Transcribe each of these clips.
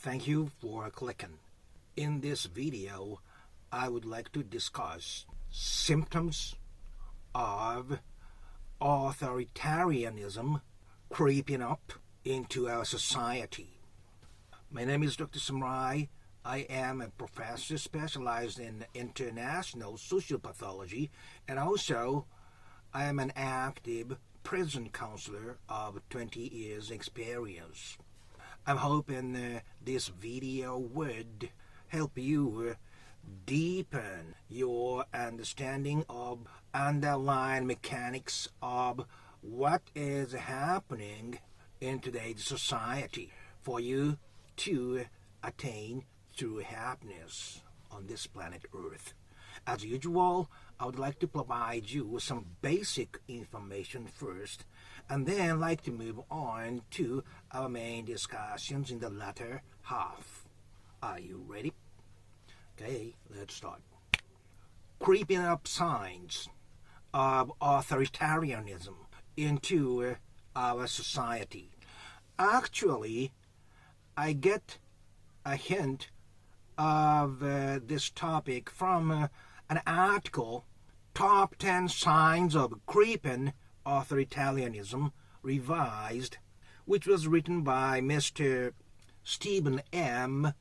Thank you for clicking. In this video, I would like to discuss symptoms of authoritarianism creeping up into our society. My name is Dr. Samrai. I am a professor specialized in international social pathology, and also I am an active prison counselor of 20 years experience. I'm hoping this video would help you deepen your understanding of underlying mechanics of what is happening in today's society for you to attain true happiness on this planet Earth. As usual, I would like to provide you with some basic information first, and then like to move on to our main discussions in the latter half. Are you ready? Okay, let's start. Creeping up signs of authoritarianism into our society. Actually, I get a hint of this topic from an article, Top 10 Signs of Creeping Authoritarianism Revised, which was written by Mr. Stephen M.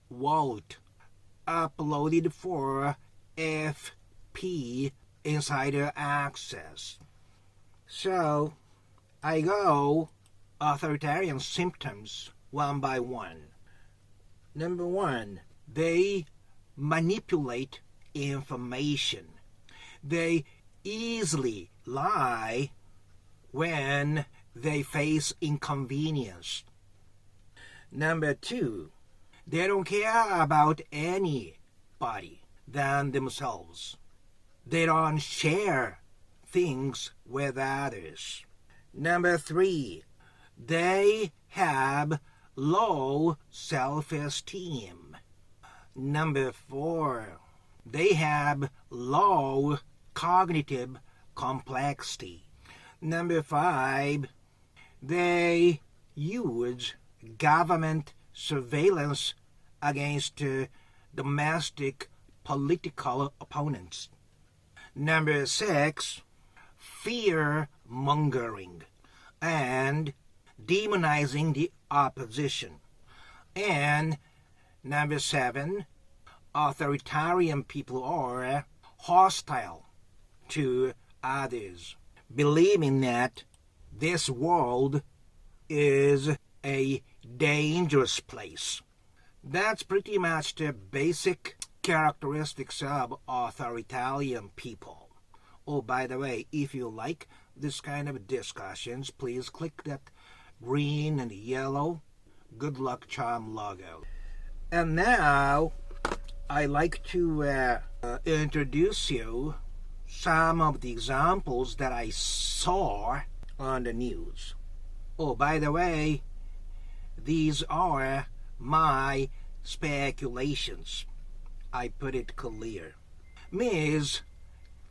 Walt, uploaded for FP Insider Access. So, I go authoritarian symptoms one by one. Number one, they manipulate information. They easily lie when they face inconvenience. Number two, they don't care about anybody than themselves. They don't share things with others. Number three, they have low self-esteem. Number four, they have low cognitive complexity. Number five, they use government surveillance against domestic political opponents. Number six, fear-mongering and demonizing the opposition. And number seven, authoritarian people are hostile to others, believing that this world is a dangerous place. That's pretty much the basic characteristics of authoritarian people. Oh, by the way, if you like this kind of discussions, please click that green and yellow good luck charm logo. And now I like to introduce you some of the examples that I saw on the news. Oh, by the way, these are my speculations. I put it clear. Ms.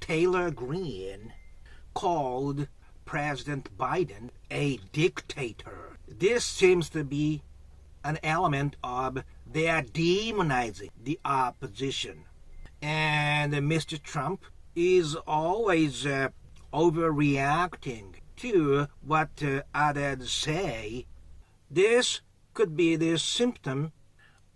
Taylor Greene called President Biden a dictator. This seems to be an element of their demonizing the opposition. And Mr. Trump is always overreacting to what others say. This could be the symptom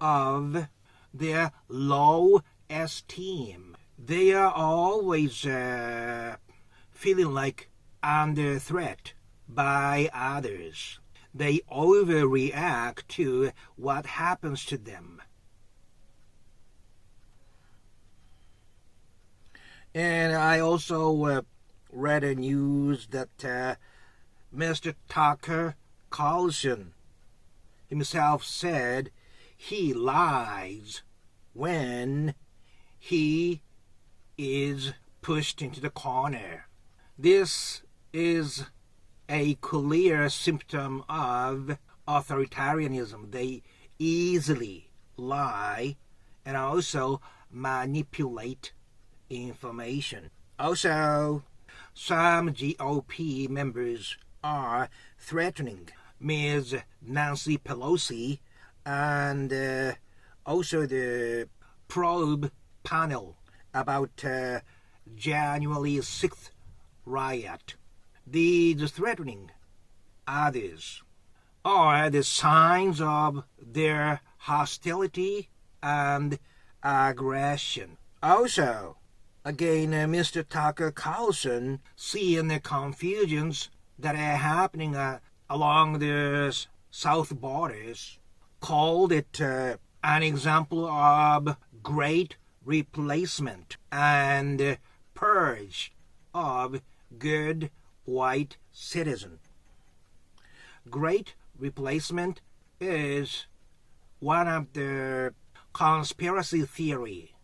of their low esteem. They are always feeling like under threat by others. They overreact to what happens to them. And I also read a news that Mr. Tucker Carlson himself said he lies when he is pushed into the corner. This is a clear symptom of authoritarianism. They easily lie and also manipulate information. Also, some GOP members are threatening Ms. Nancy Pelosi and also the probe panel about January 6th riot. These threatening others are the signs of their hostility and aggression. Also, again, Mr. Tucker Carlson, seeing the confusions that are happening along the south borders, called it an example of great replacement and purge of good white citizen. Great replacement is one of the conspiracy theory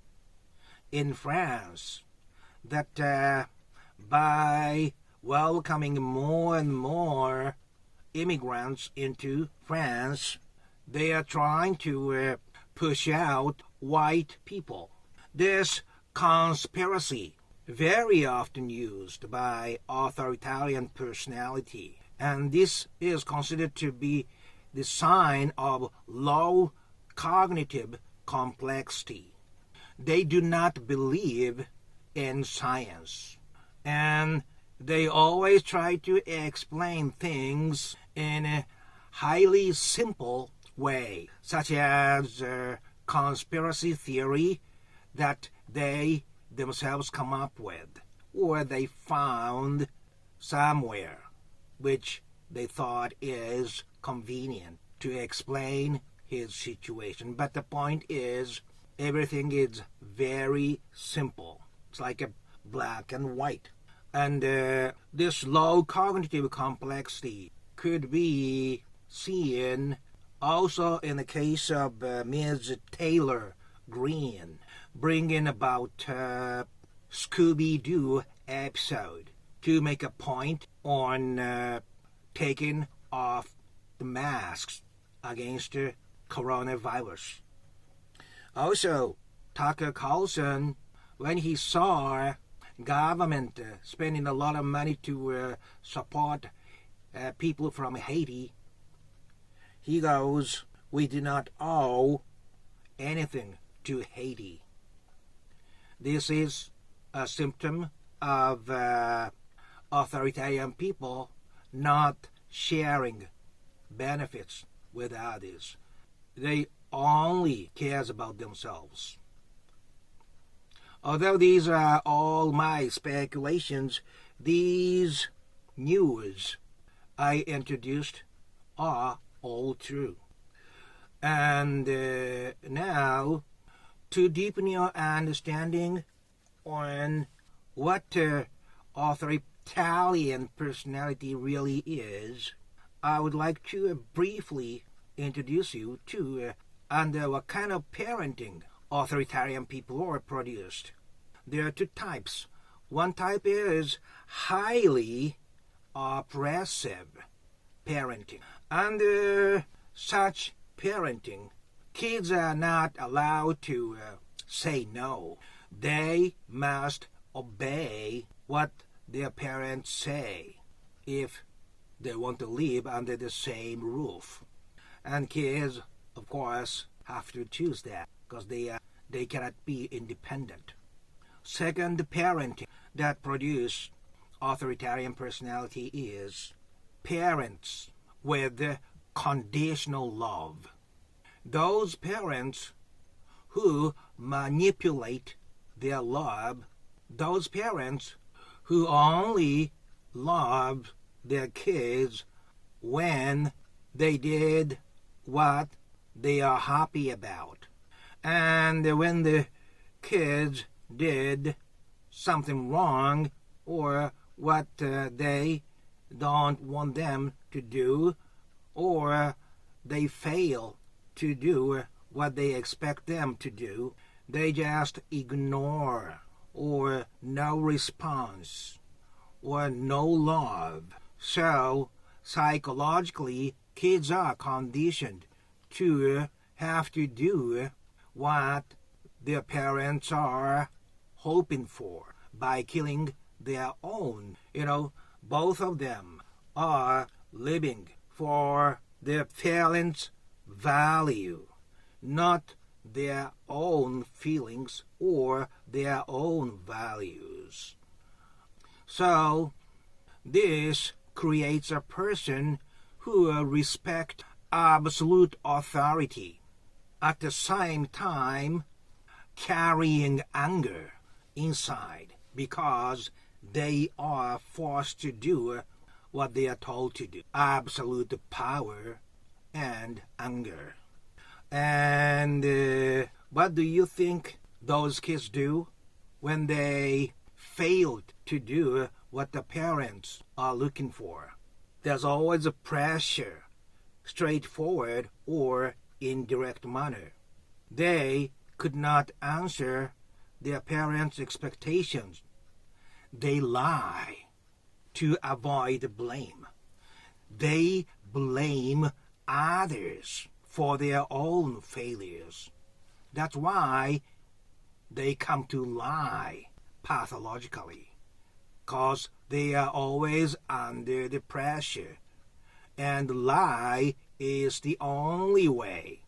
in France that by welcoming more and more immigrants into France, they are trying to push out white people. This conspiracy very often used by authoritarian personality, and this is considered to be the sign of low cognitive complexity. They do not believe in science, and they always try to explain things in a highly simple way, such as conspiracy theory that they themselves come up with, or they found somewhere, which they thought is convenient to explain his situation. But the point is, everything is very simple. It's like a black and white. And this low cognitive complexity could be seen also in the case of Ms. Taylor Greene, bringing about Scooby-Doo episode to make a point on taking off the masks against the coronavirus. Also, Tucker Carlson, when he saw government spending a lot of money to support people from Haiti, he goes, "We do not owe anything to Haiti." This is a symptom of authoritarian people not sharing benefits with others. They only cares about themselves. Although these are all my speculations, these news I introduced are all true. And now, to deepen your understanding on what authoritarian personality really is, I would like to briefly introduce you to under what kind of parenting authoritarian people are produced. There are two types. One type is highly oppressive parenting. Under such parenting, kids are not allowed to say no. They must obey what their parents say if they want to live under the same roof. And kids, of course, have to choose that because they cannot be independent. Second, parenting that produce authoritarian personality is parents with conditional love. Those parents who manipulate their love, those parents who only love their kids when they did what they are happy about. And when the kids did something wrong or what they don't want them to do, or they fail to do what they expect them to do, they just ignore, or no response, or no love. So psychologically, kids are conditioned to have to do what their parents are hoping for by killing their own. Both of them are living for their parents' value, not their own feelings or their own values. So this creates a person who respects absolute authority, at the same time carrying anger inside because they are forced to do what they are told to do. Absolute power and anger. And what do you think those kids do when they failed to do what the parents are looking for? There's always a pressure, straightforward or indirect manner. They could not answer their parents' expectations. They lie to avoid blame. They blame others for their own failures. That's why they come to lie pathologically, because they are always under the pressure, and lie is the only way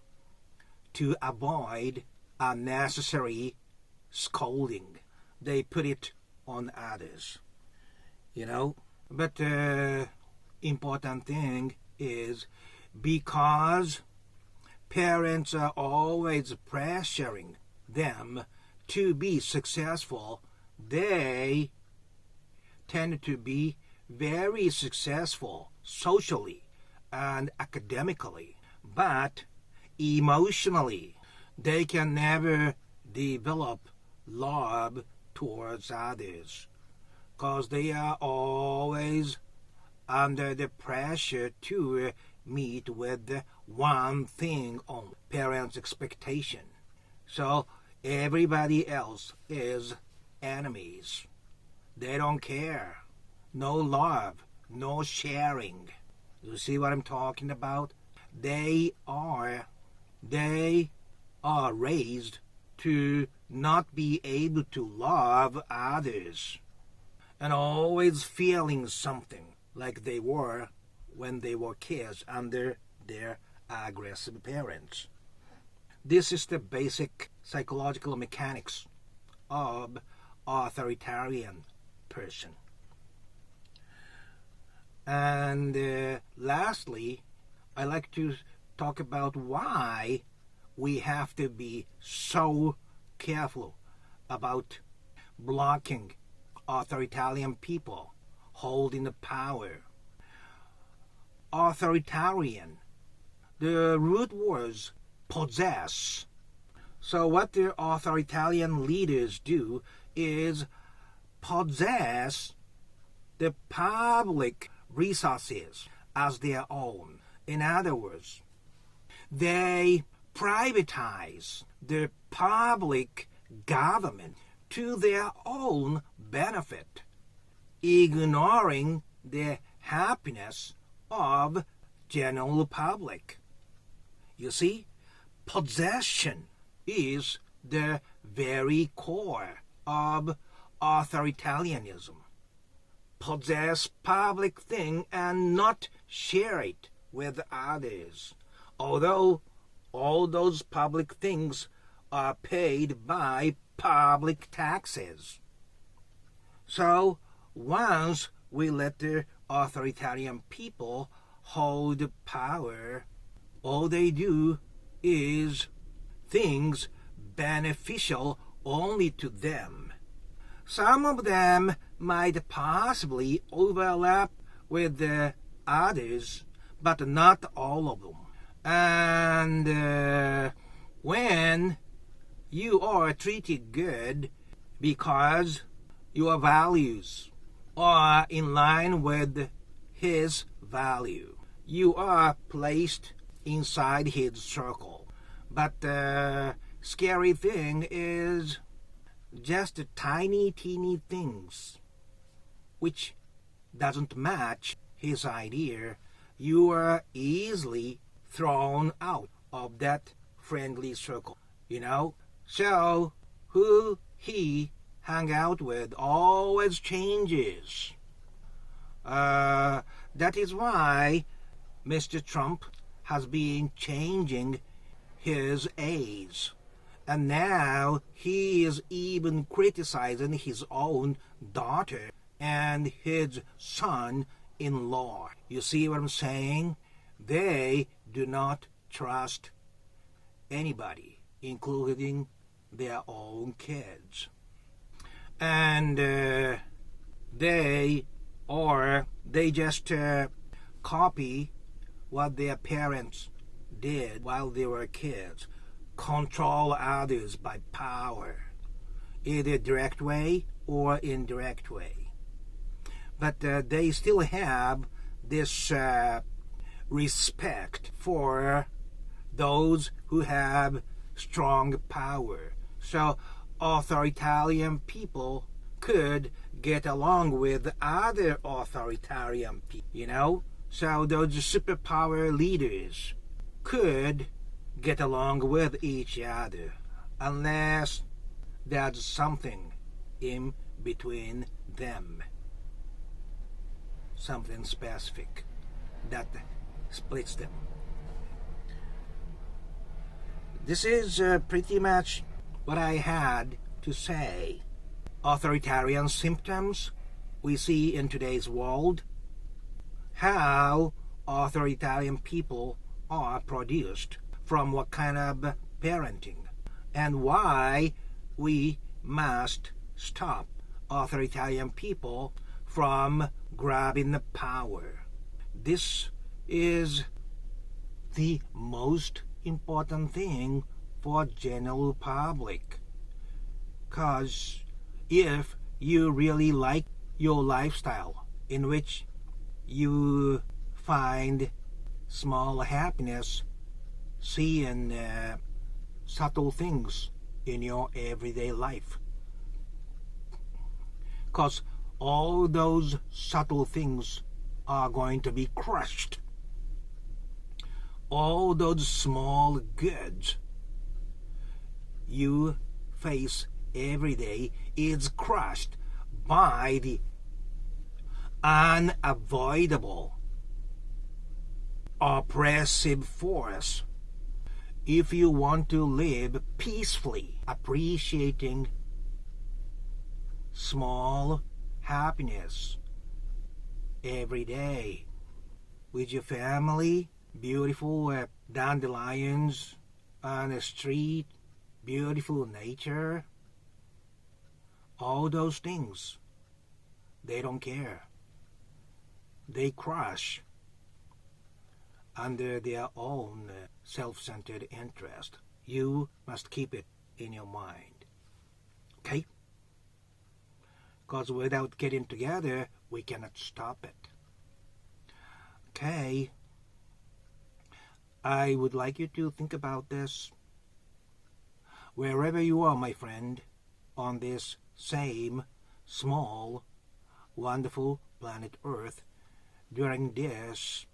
to avoid unnecessary scolding. They put it on others, But important thing is, because parents are always pressuring them to be successful, they tend to be very successful socially and academically, but emotionally they can never develop love towards others, because they are always under the pressure to meet with one thing on parents' expectation. So everybody else is enemies. They don't care. No love, no sharing. You see what I'm talking about? They are raised to not be able to love others, and always feeling something like they were when they were kids under their aggressive parents. This is the basic psychological mechanics of authoritarian person. And lastly, I like to talk about why we have to be so careful about blocking authoritarian people holding the power. Authoritarian, the root was possess. So what the authoritarian leaders do is possess the public resources as their own. In other words, they privatize the public government to their own benefit, ignoring the happiness of general public. You see, possession is the very core of authoritarianism. Possess public thing and not share it with others, although all those public things are paid by public taxes. So once we let the authoritarian people hold power, all they do is things beneficial only to them. Some of them might possibly overlap with the others, but not all of them. And when you are treated good because your values are in line with his value, you are placed inside his circle. But the scary thing is just tiny, teeny things which doesn't match his idea. You are easily thrown out of that friendly circle, So who he hang out with always changes. That is why Mr. Trump has been changing his age. And now he is even criticizing his own daughter and his son-in-law. You see what I'm saying? They do not trust anybody, including their own kids. And they just copy what their parents did while they were kids. Control others by power, either direct way or indirect way. But they still have this respect for those who have strong power. So authoritarian people could get along with other authoritarian people, So those superpower leaders could get along with each other, unless there's something in between them, something specific that splits them. This is pretty much what I had to say. Authoritarian symptoms we see in today's world, how authoritarian people are produced, from what kind of parenting, and why we must stop authoritarian people from grabbing the power. This is the most important thing for general public, because if you really like your lifestyle in which you find small happiness, seeing subtle things in your everyday life, because all those subtle things are going to be crushed. All those small goods you face every day is crushed by the unavoidable oppressive force. If you want to live peacefully, appreciating small happiness every day with your family, beautiful dandelions on the street, beautiful nature, all those things, they don't care. They crush under their own self-centered interest. You must keep it in your mind. Okay? Because without getting together, we cannot stop it. Okay? I would like you to think about this. Wherever you are, my friend, on this same small, wonderful planet Earth, during this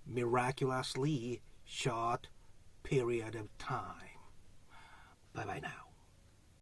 miraculously short period of time. Bye-bye now.